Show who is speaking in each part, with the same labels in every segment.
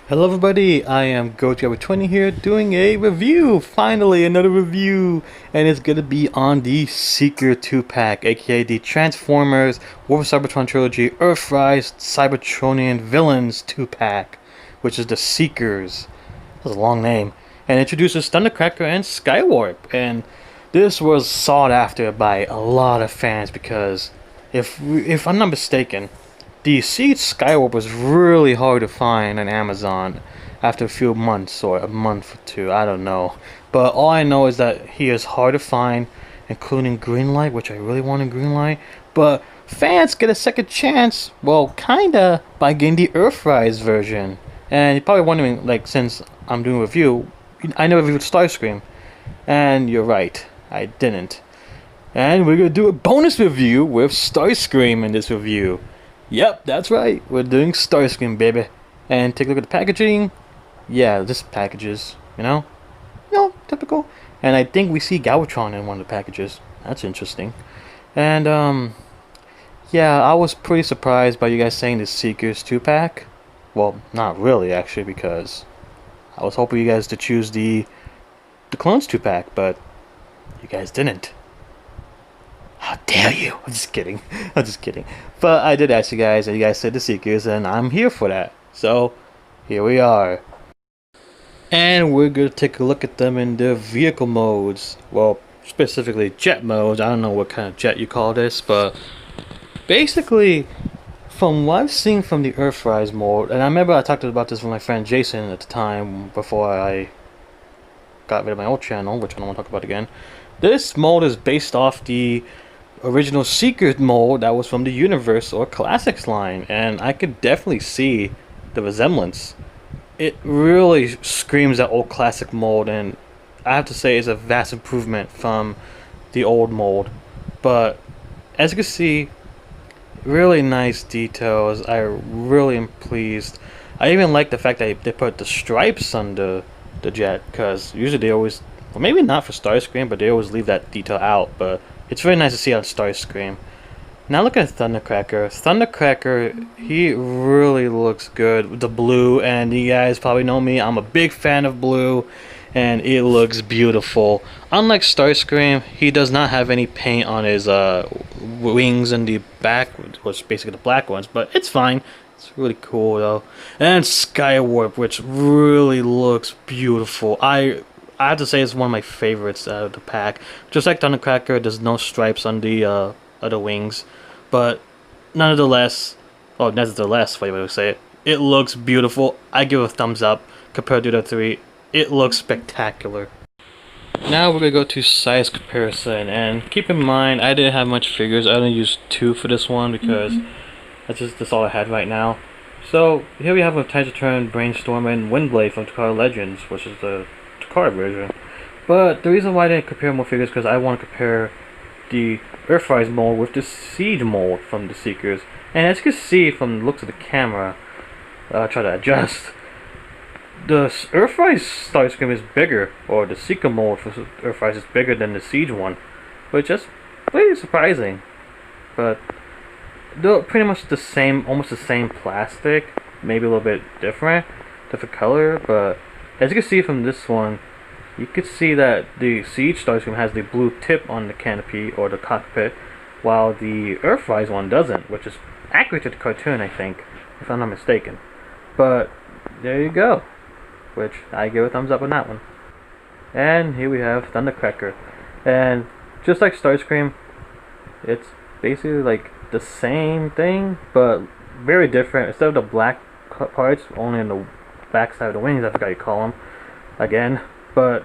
Speaker 1: Hello everybody, I am GoToGuy20 here doing a review, finally another review, and it's gonna be on the Seeker 2-pack, aka the Transformers War of Cybertron Trilogy Earthrise Cybertronian Villains 2-pack, which is the Seekers. That's a long name, and introduces Thundercracker and Skywarp, and this was sought after by a lot of fans because if I'm not mistaken, the Siege Skywarp was really hard to find on Amazon after a few months, or a month or two, I don't know. But all I know is that he is hard to find, including Greenlight, which I really wanted Greenlight. But fans get a second chance, well, kinda, by getting the Earthrise version. And you're probably wondering, like, since I'm doing a review, I never reviewed Starscream. And you're right, I didn't. And we're gonna do a bonus review with Starscream in this review. Yep, that's right. We're doing Starscream, baby. And take a look at the packaging. Yeah, this packages, typical. And I think we see Galvatron in one of the packages. That's interesting. And yeah, I was pretty surprised by you guys saying the Seekers 2-pack. Well, not really actually, because I was hoping you guys to choose the Clones 2-pack, but you guys didn't. How dare you? I'm just kidding. I'm just kidding. But I did ask you guys, and you guys said the Seekers, and I'm here for that. So, here we are. And we're going to take a look at them in their vehicle modes. Well, specifically jet modes. I don't know what kind of jet you call this, but basically, from what I've seen from the Earthrise mode, and I remember I talked about this with my friend Jason at the time, before I got rid of my old channel, which I don't want to talk about again. This mold is based off the original Seeker mold that was from the Universe or Classics line, and I could definitely see the resemblance. It really screams that old classic mold, and I have to say it's a vast improvement from the old mold. But as you can see, really nice details. I really am pleased. I even like the fact that they put the stripes on the jet, because usually they always, well, maybe not for Starscream, but they always leave that detail out. But it's very nice to see on Starscream. Now look at Thundercracker. Thundercracker, he really looks good with the blue, and you guys probably know me, I'm a big fan of blue, and it looks beautiful. Unlike Starscream, he does not have any paint on his wings in the back, which is basically the black ones, but it's fine. It's really cool though. And Skywarp, which really looks beautiful. I have to say it's one of my favorites out of the pack. Just like Thundercracker, there's no stripes on the other wings, but nevertheless, whatever you say it, it looks beautiful. I give it a thumbs up compared to the three. It looks spectacular. Now we're gonna go to size comparison, and keep in mind I didn't have much figures. I only used 2 for this one because that's all I had right now. So here we have a Untitled Chapter, Brainstorm, and Windblade from Takara Legends, which is the Takara version. But the reason why I didn't compare more figures is because I want to compare the Earthrise mold with the Siege mold from the Seekers. And as you can see from the looks of the camera, I'll try to adjust. The Earthrise Starscream is bigger, or the Seeker mold for Earthrise is bigger than the Siege one, which is pretty surprising. But they're pretty much the same, almost the same plastic, maybe a little bit different color. But as you can see from this one, you could see that the Siege Starscream has the blue tip on the canopy or the cockpit, while the Earthrise one doesn't, which is accurate to the cartoon, I think, if I'm not mistaken. But there you go, which I give a thumbs up on that one. And here we have Thundercracker, and just like Starscream, it's basically like the same thing, but very different. Instead of the black parts only in the back side of the wings, I forgot you call them again, but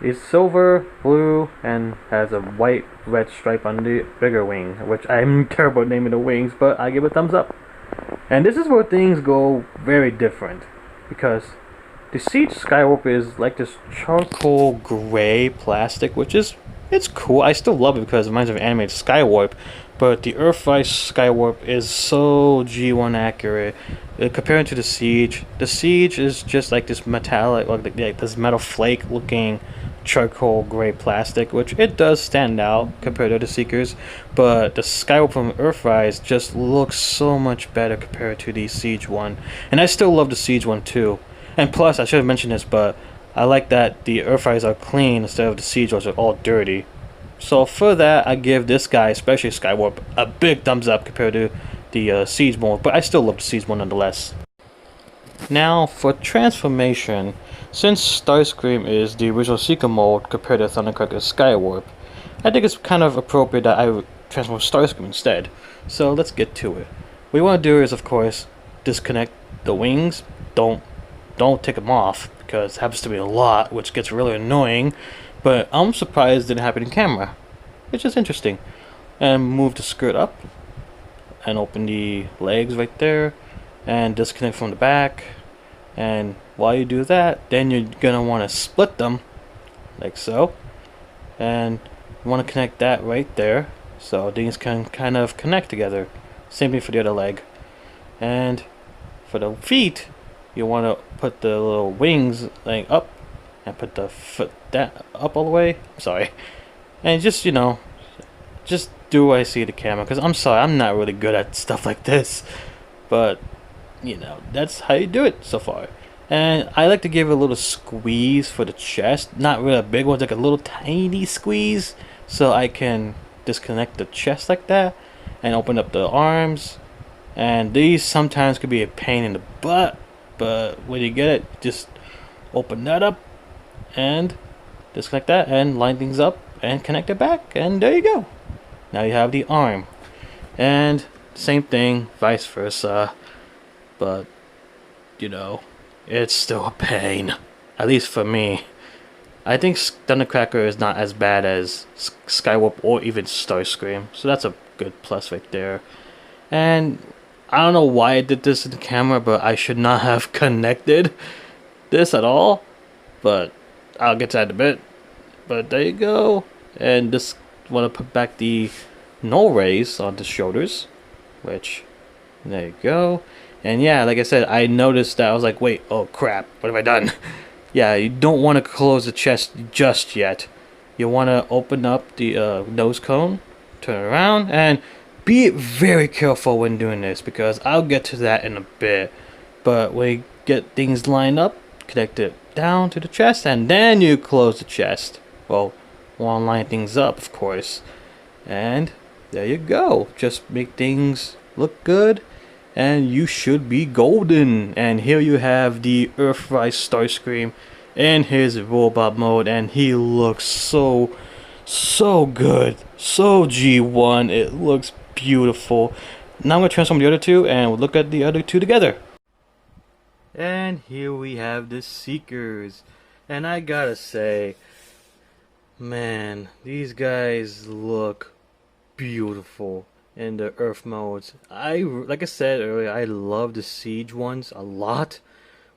Speaker 1: it's silver, blue, and has a white red stripe on the bigger wing, which I'm terrible at naming the wings, but I give a thumbs up. And this is where things go very different, because the Siege Skywarp is like this charcoal gray plastic, which is, it's cool. I still love it because it reminds me of animated Skywarp. But the Earthrise Skywarp is so G1 accurate. Compared to the Siege is just like this metallic, like this metal flake looking charcoal gray plastic, which it does stand out compared to the Seekers, but the Skywarp from Earthrise just looks so much better compared to the Siege one. And I still love the Siege one too. And plus, I should have mentioned this, but I like that the Earthrise are clean instead of the Siege ones are all dirty. So for that, I give this guy, especially Skywarp, a big thumbs up compared to the Siege mold, but I still love the Siege one nonetheless. Now for transformation, since Starscream is the original Seeker mold compared to Thundercracker Skywarp, I think it's kind of appropriate that I transform Starscream instead. So let's get to it. What you want to do is, of course, disconnect the wings. Don't take them off, because it happens to be a lot, which gets really annoying. But I'm surprised it didn't happen in camera, which is interesting. And move the skirt up, and open the legs right there, and disconnect from the back. And while you do that, then you're gonna want to split them, like so. And you want to connect that right there, so things can kind of connect together. Same thing for the other leg. And for the feet, you want to put the little wings like up, and put the foot down, up all the way. Sorry. And just, you know, just do what I see the camera, because I'm sorry, I'm not really good at stuff like this, but you know, that's how you do it so far. And I like to give it a little squeeze for the chest, not really a big one, like a little tiny squeeze, so I can disconnect the chest like that and open up the arms. And these sometimes could be a pain in the butt, but when you get it, just open that up and disconnect that and line things up and connect it back, and there you go. Now you have the arm. And same thing, vice versa, but you know, it's still a pain, at least for me. I think Thundercracker is not as bad as Skywarp or even Starscream, so that's a good plus right there. And I don't know why I did this in the camera, but I should not have connected this at all, but I'll get to that in a bit. But there you go. And just want to put back the null rays on the shoulders, which, there you go. And yeah, like I said, I noticed that I was like, wait, oh crap, what have I done? Yeah, you don't want to close the chest just yet. You want to open up the nose cone, turn it around, and be very careful when doing this, because I'll get to that in a bit. But when you get things lined up, connect it down to the chest, and then you close the chest. Well, want to line things up, of course. And there you go. Just make things look good, and you should be golden. And here you have the Earthrise Starscream in his robot mode, and he looks so good, so G1. It looks beautiful. Now I'm going to transform the other two, and we'll look at the other two together. And here we have the Seekers, and I gotta say, man, these guys look beautiful in the Earth modes. Like I said earlier, I love the Siege ones a lot,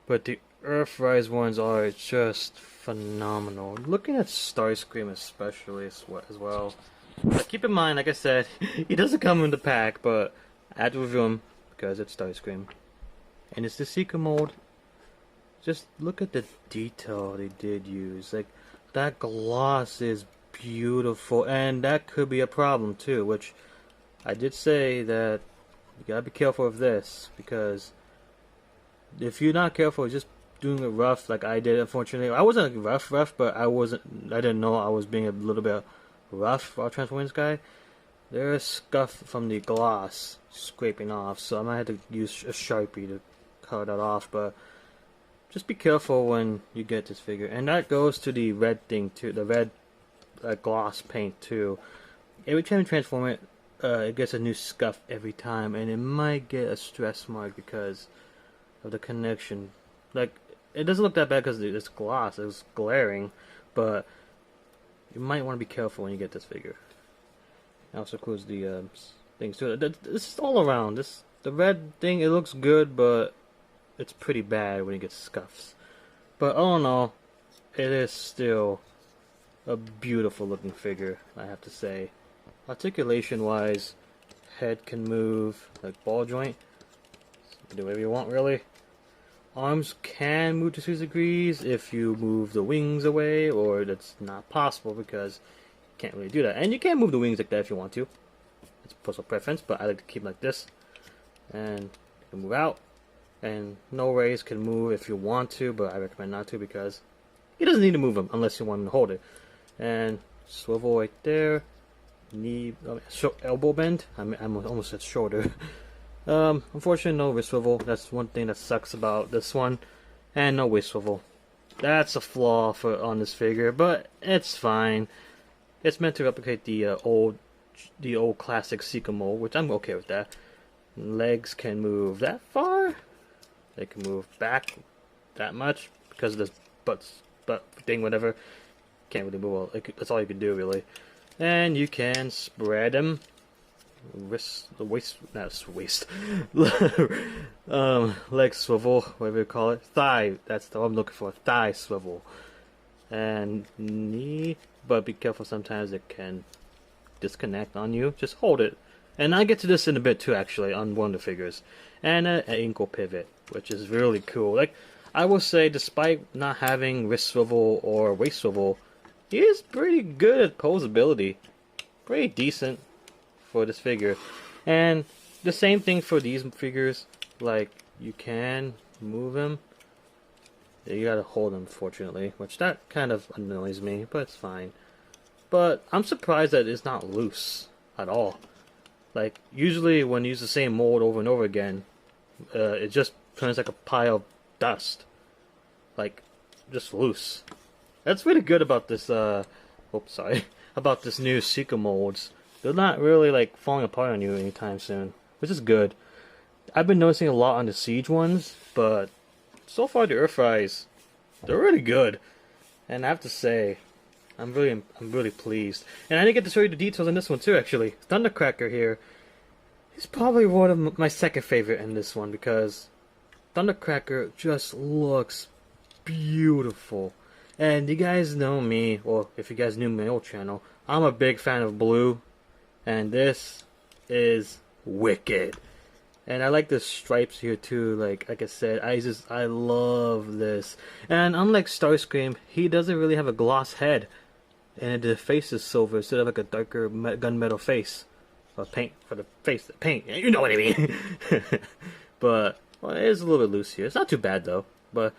Speaker 1: but the Earthrise ones are just phenomenal. Looking at Starscream especially as well. But keep in mind, like I said, he doesn't come in the pack, but I had to review him because it's Starscream. And it's the Seeker mold. Just look at the detail they did use. Like, that gloss is beautiful, and that could be a problem too, which I did say that you gotta be careful of this, because if you're not careful, just doing it rough like I did, unfortunately. I wasn't rough, but I didn't know I was being a little bit rough while transforming this guy. There's scuff from the gloss scraping off, so I might have to use a Sharpie to cut that off, but just be careful when you get this figure. And that goes to the red thing too, the red gloss paint too. Every time you transform it, it gets a new scuff every time, and it might get a stress mark because of the connection. Like, it doesn't look that bad because it's gloss, it's glaring, but you might want to be careful when you get this figure. It also includes the things too. This is all around. The red thing, it looks good, but it's pretty bad when you get scuffs. But all in all, it is still a beautiful looking figure, I have to say. Articulation wise, head can move like ball joint. Do whatever you want, really. Arms can move to 6 degrees if you move the wings away, or that's not possible because you can't really do that. And you can move the wings like that if you want to. It's personal preference, but I like to keep them like this. And you can move out. And no rays can move if you want to, but I recommend not to because he doesn't need to move them unless you want him to hold it. And swivel right there. Knee, elbow bend. I almost said shoulder. Unfortunately, no wrist swivel. That's one thing that sucks about this one. And no waist swivel. That's a flaw on this figure, but it's fine. It's meant to replicate the old classic Seeker mold, which I'm okay with that. Legs can move that far. They can move back that much because of this butt thing, whatever. Can't really move. That's all you can do, really. And you can spread them. Leg swivel, whatever you call it. Thigh. That's what I'm looking for. Thigh swivel. And knee. But be careful. Sometimes it can disconnect on you. Just hold it. And I get to this in a bit too, actually, on one of the figures. And an ankle pivot, which is really cool. Like, I will say, despite not having wrist swivel or waist swivel, he is pretty good at posability. Pretty decent for this figure. And the same thing for these figures. Like, you can move him. You gotta hold him, fortunately, which that kind of annoys me, but it's fine. But I'm surprised that it's not loose at all. Like, usually when you use the same mold over and over again, it just turns like a pile of dust. Like, just loose. That's really good about this, about this new Seeker molds. They're not really, like, falling apart on you anytime soon, which is good. I've been noticing a lot on the Siege ones, but so far the Earthrise, they're really good. And I have to say, I'm really pleased. And I didn't get to show you the details on this one too, actually. Thundercracker here. He's probably one of my second favorite in this one because Thundercracker just looks beautiful. And you guys know me, or if you guys knew my old channel, I'm a big fan of blue. And this is wicked. And I like the stripes here too. Like I said, I love this. And unlike Starscream, he doesn't really have a gloss head. And the face is silver instead of like a darker gunmetal face. Or paint for the face. Paint, you know what I mean. But well, it is a little bit loose here. It's not too bad though. But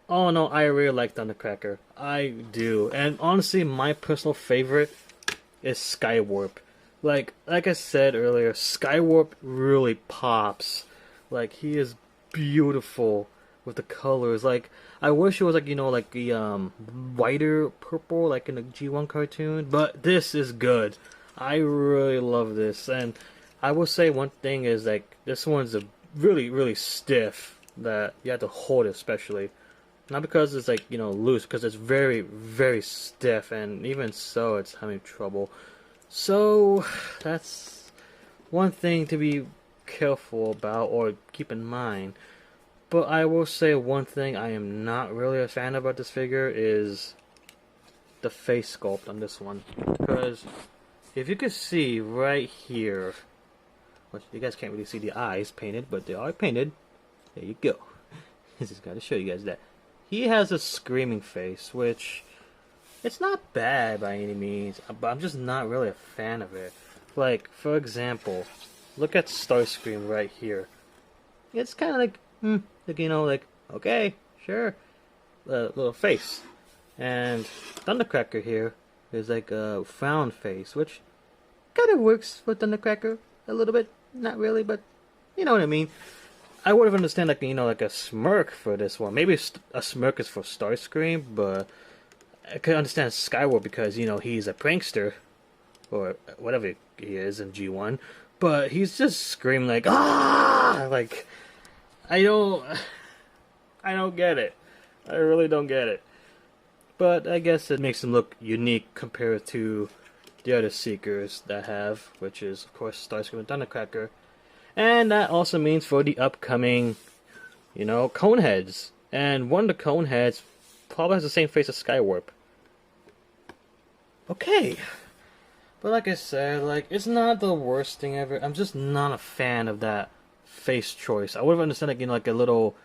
Speaker 1: oh no, I really like Thundercracker. I do. And honestly, my personal favorite is Skywarp. Like I said earlier, Skywarp really pops. Like, he is beautiful with the colors. Like, I wish it was like, you know, like the whiter purple like in the G1 cartoon, but this is good. I really love this. And I will say one thing is, like, this one's a really stiff, that you have to hold it, especially not because it's like, you know, loose, because it's very stiff, and even so it's having trouble. So that's one thing to be careful about or keep in mind. But I will say one thing I am not really a fan about this figure is the face sculpt on this one. Because if you could see right here, well, you guys can't really see the eyes painted, but they are painted. There you go. I just gotta show you guys that. He has a screaming face, which it's not bad by any means, but I'm just not really a fan of it. Like, for example, look at Starscream right here. It's kind of like, like, you know, like, okay, sure, little face. And Thundercracker here is like a frown face, which kind of works for Thundercracker a little bit. Not really, but you know what I mean. I would have understand, like, you know, like a smirk for this one. Maybe a smirk is for Starscream, but I could understand Skywarp because, you know, he's a prankster, or whatever he is in G1, but he's just screaming like, ah! Like, I don't get it. I really don't get it. But I guess it makes him look unique compared to the other Seekers that have, which is, of course, Starscream and Thundercracker. And that also means for the upcoming, you know, Coneheads. And one of the Coneheads probably has the same face as Skywarp. Okay. But like I said, like, it's not the worst thing ever. I'm just not a fan of that face choice. I would have understood, like, you know, like a little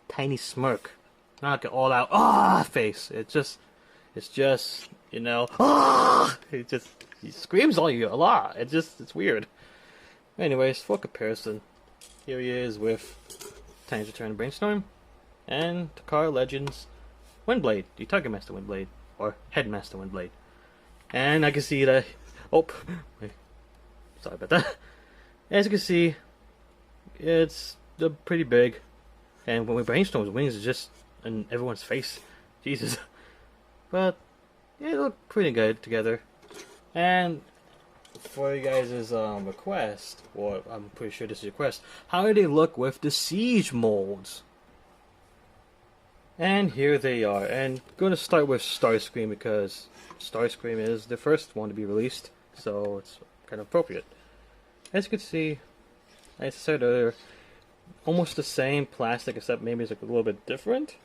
Speaker 1: tiny smirk, not like an all out face. It's just you know he screams on you a lot. It's weird. Anyways, for comparison, here he is with Time's Return to Brainstorm and Takara Legends Windblade, the Target Master Windblade or Headmaster Windblade, and I can see that. Oh, wait, sorry about that. As you can see, it's pretty big, and when we brainstorm, his wings are just in everyone's face. Jesus, but it looked pretty good together. And for you guys' request, or I'm pretty sure this is your request, how do they look with the Siege molds? And here they are. And I'm going to start with Starscream because Starscream is the first one to be released, so it's kind of appropriate. As you can see, as I said earlier, almost the same plastic, except maybe it's like a little bit different.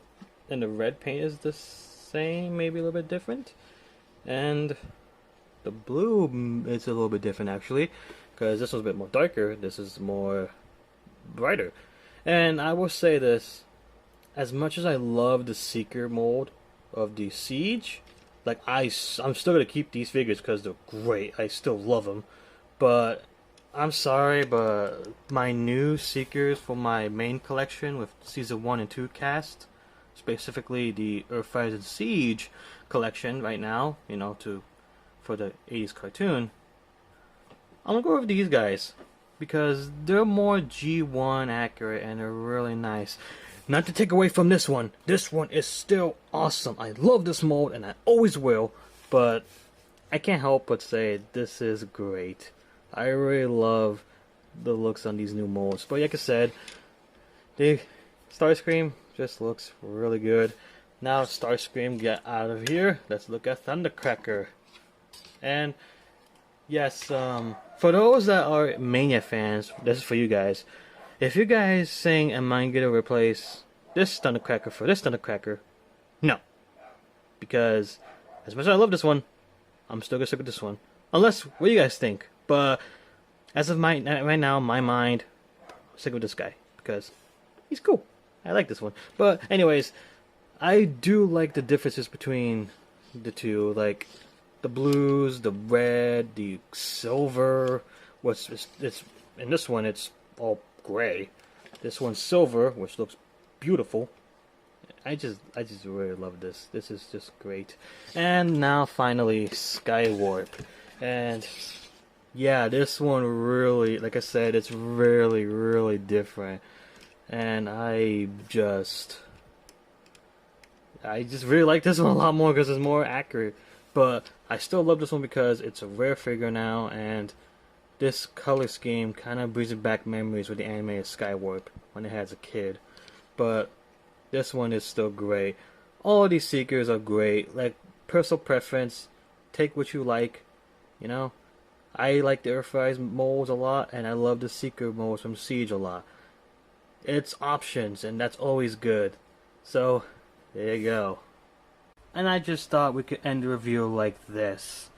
Speaker 1: And the red paint is the same, maybe a little bit different. And the blue is a little bit different actually, because this one's a bit more darker, this is more brighter. And I will say this, as much as I love the Seeker mold of the Siege, like I'm still going to keep these figures because they're great, I still love them. But I'm sorry, but my new Seekers for my main collection with Season 1 and 2 cast, specifically the Earthrise and Siege collection right now, you know, for the 80s cartoon, I'm gonna go with these guys because they're more G1 accurate and they're really nice. Not to take away from this one is still awesome. I love this mold and I always will, but I can't help but say this is great. I really love the looks on these new molds. But like I said, the Starscream just looks really good. Now Starscream get out of here, let's look at Thundercracker. And yes, for those that are Mania fans, this is for you guys. If you guys saying, am I gonna replace this Thundercracker for this Thundercracker? No. Because as much as I love this one, I'm still gonna stick with this one. Unless, what do you guys think? But as of right now, in my mind, I'm sticking with this guy. Because he's cool. I like this one. But anyways, I do like the differences between the two. Like, the blues, the red, the silver. In this one, it's all gray. This one's silver, which looks beautiful. I just really love this. This is just great. And now finally, Skywarp. And yeah, this one really, like I said, it's really, really different. And I just really like this one a lot more because it's more accurate. But I still love this one because it's a rare figure now, and this color scheme kind of brings back memories with the animated Skywarp when I had as a kid. But this one is still great. All of these Seekers are great. Like, personal preference, take what you like. You know, I like the Earthrise molds a lot, and I love the Seeker molds from Siege a lot. It's options, and that's always good. So, there you go. And I just thought we could end the review like this,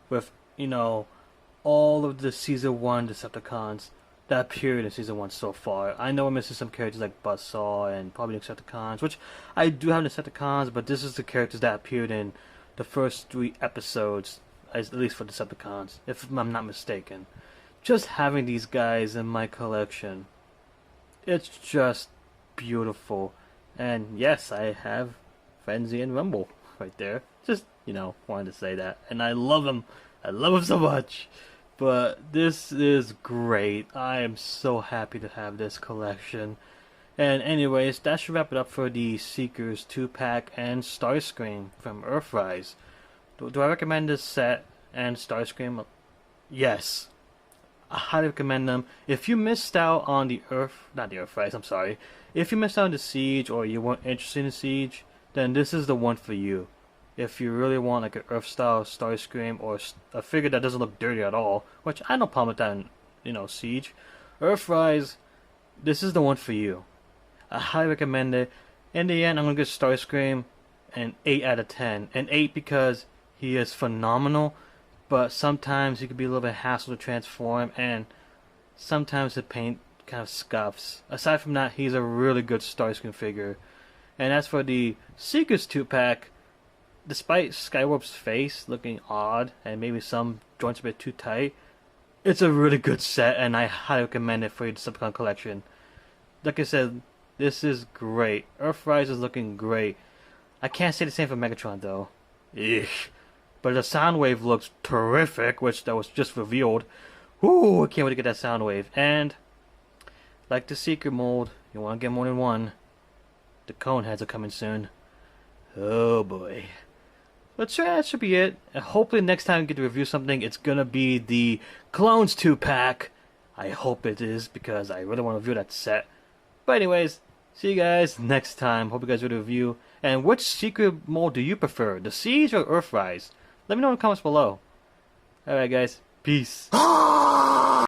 Speaker 1: with, you know, all of the Season 1 Decepticons that appeared in Season 1 so far. I know I'm missing some characters like Buzzsaw and probably Decepticons, which I do have Decepticons, but this is the characters that appeared in the first 3 episodes, at least for Decepticons, if I'm not mistaken. Just having these guys in my collection, it's just beautiful. And yes, I have Frenzy and Rumble right there. Just, you know, wanted to say that. And I love him. I love him so much. But this is great. I am so happy to have this collection. And anyways, that should wrap it up for the Seekers 2-pack and Starscream from Earthrise. Do I recommend this set and Starscream? Yes. I highly recommend them. If you missed out on the Earthrise, I'm sorry. If you missed out on the Siege or you weren't interested in Siege, then this is the one for you. If you really want like an Earth-style Starscream or a figure that doesn't look dirty at all, which I have no problem with that in, you know, Siege. Earthrise, this is the one for you. I highly recommend it. In the end, I'm going to give Starscream an 8 out of 10. An 8 because he is phenomenal, but sometimes he could be a little bit hassle to transform, and sometimes the paint kind of scuffs. Aside from that, he's a really good Starscream figure. And as for the Seekers 2-pack, despite Skywarp's face looking odd and maybe some joints a bit too tight, it's a really good set, and I highly recommend it for your Decepticon collection. Like I said, this is great. Earthrise is looking great. I can't say the same for Megatron though. Eesh. But the Soundwave looks terrific, which that was just revealed. Ooh, I can't wait to get that Soundwave. And like the Seeker mold, you want to get more than one. The cone heads are coming soon. Oh boy. But sure, that should be it. And hopefully next time we get to review something, it's gonna be the Clones 2-pack. I hope it is, because I really want to review that set. But anyways, see you guys next time. Hope you guys enjoyed the review. And which Seeker mold do you prefer? The Siege or Earthrise? Let me know in the comments below. Alright guys, peace.